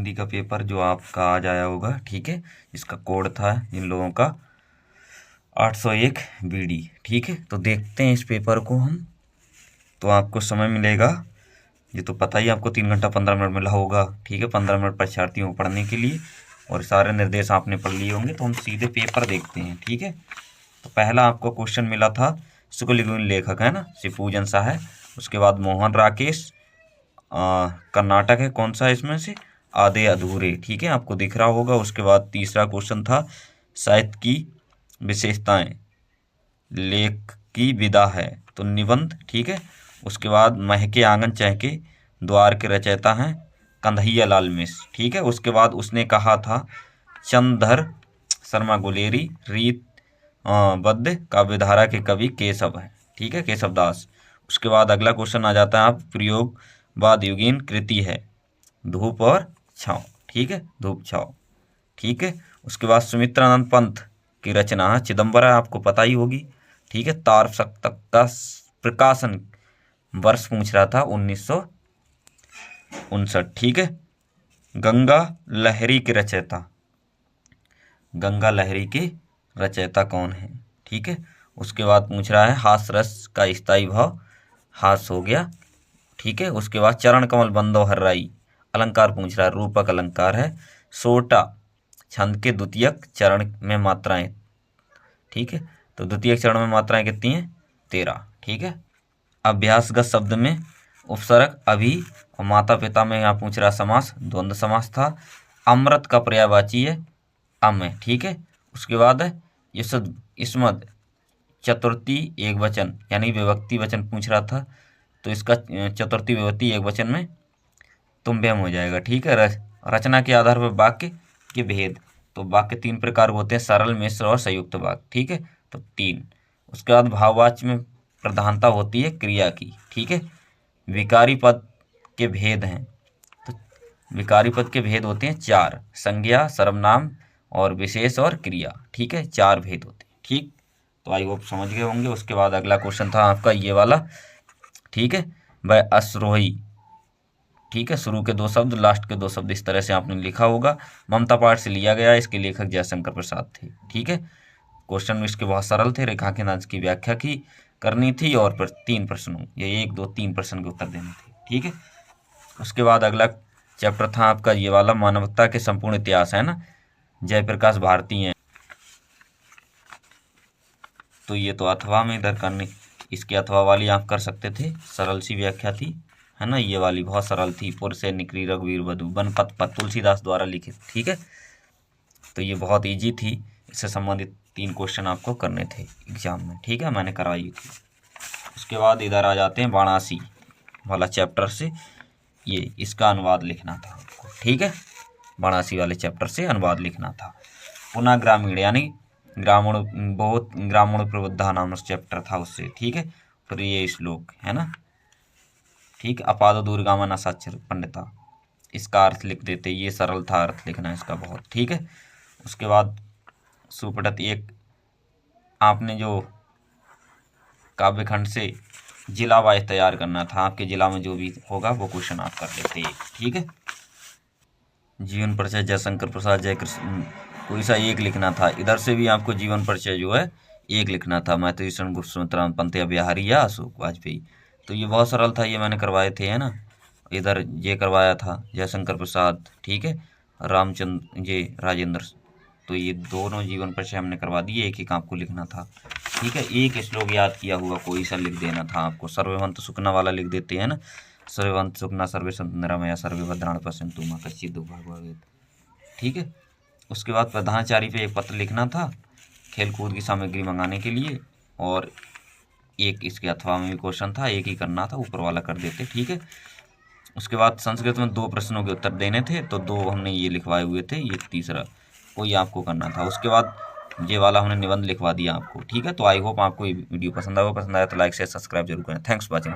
हिंदी का पेपर जो आपका आज आया होगा, ठीक है। इसका कोड था इन लोगों का 801 BD, ठीक है। तो देखते हैं इस पेपर को हम, तो आपको समय मिलेगा, ये तो पता ही आपको 3 घंटा 15 मिनट मिला होगा, ठीक है। 15 मिनट परीक्षार्थियों को पढ़ने के लिए और सारे निर्देश आपने पढ़ लिए होंगे। तो हम सीधे पेपर देखते हैं, ठीक है। तो पहला आपको क्वेश्चन मिला था, शुक्लग्नि लेखक है ना, शिवपूजन शाह है। उसके बाद मोहन राकेश, कर्नाटक है, कौन सा है इसमें से, आधे अधूरे, ठीक है, आपको दिख रहा होगा। उसके बाद तीसरा क्वेश्चन था, साहित्य की विशेषताएं, लेख की विधा है, तो निबंध, ठीक है। उसके बाद महके आंगन चहके, द्वार के रचयिता हैं कंधैया लाल मिश्र, ठीक है। उसके बाद उसने कहा था, चंद्रधर शर्मा गुलेरी, रीत बद्ध काव्यधारा के कवि केशव है, ठीक है, केशव दास। उसके बाद अगला क्वेश्चन आ जाता है, आप प्रयोगवाद युगीन कृति है, धूप और छाँव, ठीक है, धूप छाँव, ठीक है। उसके बाद सुमित्रानंद पंत की रचना है चिदम्बरा, आपको पता ही होगी, ठीक है। तार सप्तक का प्रकाशन वर्ष पूछ रहा था 1959, ठीक है। गंगा लहरी के रचयिता, गंगा लहरी के रचयिता कौन है, ठीक है। उसके बाद पूछ रहा है, हास रस का स्थायी भाव, हास हो गया, ठीक है। उसके बाद चरण कमल बंदो हर्राई, अलंकार पूछ रहा है, रूपक अलंकार है। सोटा छंद के द्वितीयक चरण में मात्राएं, ठीक है। तो द्वितीयक चरण में मात्राएं कितनी हैं, 13, ठीक है। अभ्यासगत शब्द में उपसर्ग अभी और माता पिता में यहाँ पूछ रहा समास, द्वंद्व समास था। अमृत का पर्यायवाची है अम है, ठीक है। उसके बाद है इसमद चतुर्थी एक वचन यानी विभक्ति वचन पूछ रहा था, तो इसका चतुर्थी विभक्ति एक वचन में तुम्भ्यम हो जाएगा, ठीक है। रचना के आधार पर वाक्य के भेद, तो वाक्य 3 प्रकार होते हैं, सरल, मिश्र और संयुक्त वाक्य, ठीक है, तो 3। उसके बाद भाववाच्य में प्रधानता होती है क्रिया की, ठीक है। विकारी पद के भेद हैं, तो विकारी पद के भेद होते हैं 4, संज्ञा, सर्वनाम और विशेष और क्रिया, ठीक है, 4 भेद होते हैं, ठीक। तो आई होप समझ गए होंगे। उसके बाद अगला क्वेश्चन था आपका ये वाला, ठीक है, वह अश्रोही, ठीक है, शुरू के 2 शब्द, लास्ट के 2 शब्द, इस तरह से आपने लिखा होगा। ममता पाठ से लिया गया, इसके लेखक जयशंकर प्रसाद थे, ठीक है। क्वेश्चन इसके बहुत सरल थे, रेखांकन अंश की व्याख्या की करनी थी और 3 प्रश्नों, ये 1 2 3 प्रश्न के उत्तर देने थे, ठीक है। उसके बाद अगला चैप्टर था आपका ये वाला, मानवता के संपूर्ण इतिहास, है ना, जयप्रकाश भारती हैं। तो ये तो अथवा में इधर करनी, इसके अथवा वाली आप कर सकते थे, सरल सी व्याख्या थी, है ना। ये वाली बहुत सरल थी, पुर से निकली रघुवीर वधु, वन पथ तुलसीदास द्वारा लिखित, ठीक है। तो ये बहुत इजी थी, इससे संबंधित 3 क्वेश्चन आपको करने थे एग्जाम में, ठीक है, मैंने करवाई थी। उसके बाद इधर आ जाते हैं वाराणसी वाला चैप्टर से, ये इसका अनुवाद लिखना था आपको, ठीक है। वाराणसी वाले चैप्टर से अनुवाद लिखना था। पुनः ग्रामीण यानी ग्रामीण, बहुत ग्रामीण प्रबुद्धा नाम चैप्टर था उससे, ठीक है। फिर ये श्लोक है ना, ठीक, अपाद दुर्गामा न साक्षर पंडिता, इसका अर्थ लिख देते, ये सरल था अर्थ लिखना इसका बहुत, ठीक है। उसके बाद सुपटत 1 आपने जो काव्यखंड से जिला वाइज तैयार करना था, आपके जिला में जो भी होगा वो क्वेश्चन आप कर लेते, ठीक है। जीवन परिचय जयशंकर प्रसाद, जयकृष्ण, कोई सा 1 लिखना था। इधर से भी आपको जीवन परिचय जो है 1 लिखना था, मैथिली शरण गुप्त सुमित्रा पंत या बिहारी या अशोक वाजपेयी। तो ये बहुत सरल था, ये मैंने करवाए थे, है ना। इधर ये करवाया था जयशंकर प्रसाद, ठीक है, रामचंद्र ये राजेंद्र, तो ये दोनों जीवन परिचय हमने करवा दिए, 1 आपको लिखना था, ठीक है। 1 श्लोक याद किया हुआ कोई सा लिख देना था आपको, सर्ववंत सुखना वाला लिख देते हैं ना, सर्ववंत सुखना सर्वे संतु निरामया सर्वे भद्राणि पश्यन्तु मा कश्चित् दुःखभाग् भवेत्, ठीक है। उसके बाद प्रधानाचार्य पे 1 पत्र लिखना था खेल कूद की सामग्री मंगाने के लिए, और 1 इसके अथवा में भी क्वेश्चन था, 1 ही करना था, ऊपर वाला कर देते, ठीक है। उसके बाद संस्कृत में 2 प्रश्नों के उत्तर देने थे, तो 2 हमने ये लिखवाए हुए थे, ये तीसरा कोई आपको करना था। उसके बाद ये वाला हमने निबंध लिखवा दिया आपको, ठीक है। तो आई होप आपको ये वीडियो पसंद आया तो लाइक शेयर सब्सक्राइब जरूर करें। Thanks for watching.